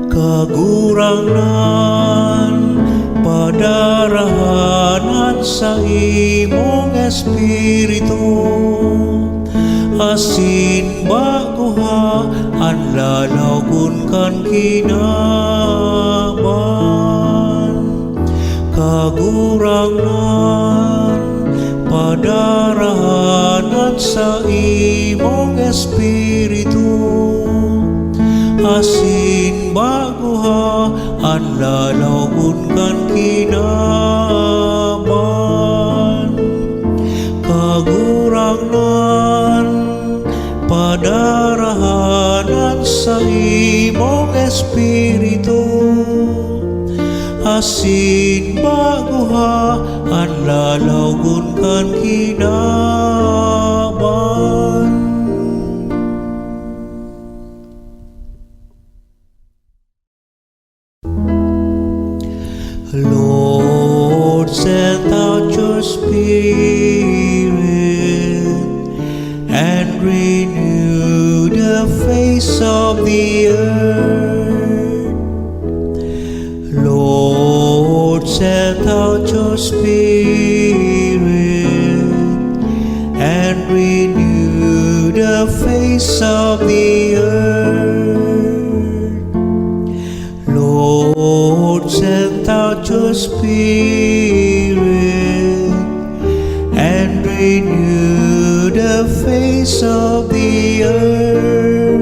Kagurangnan, padarahan sa imong Espiritu, asin bagoha, ang lalawgon kan kinaban. Kagurangnan, padarahan sa imong Espiritu, asin bagoha, ang lalawgon kan kinaban. Kagurangnan, padarahan sa imong Espiritu, asin bagoha, ang lalawgon kan kinaban. Lord, send out your Spirit and renew the face of the earth. Lord, send out your Spirit and renew the face of the earth. Lord, send out your Spirit and renew the face of the earth.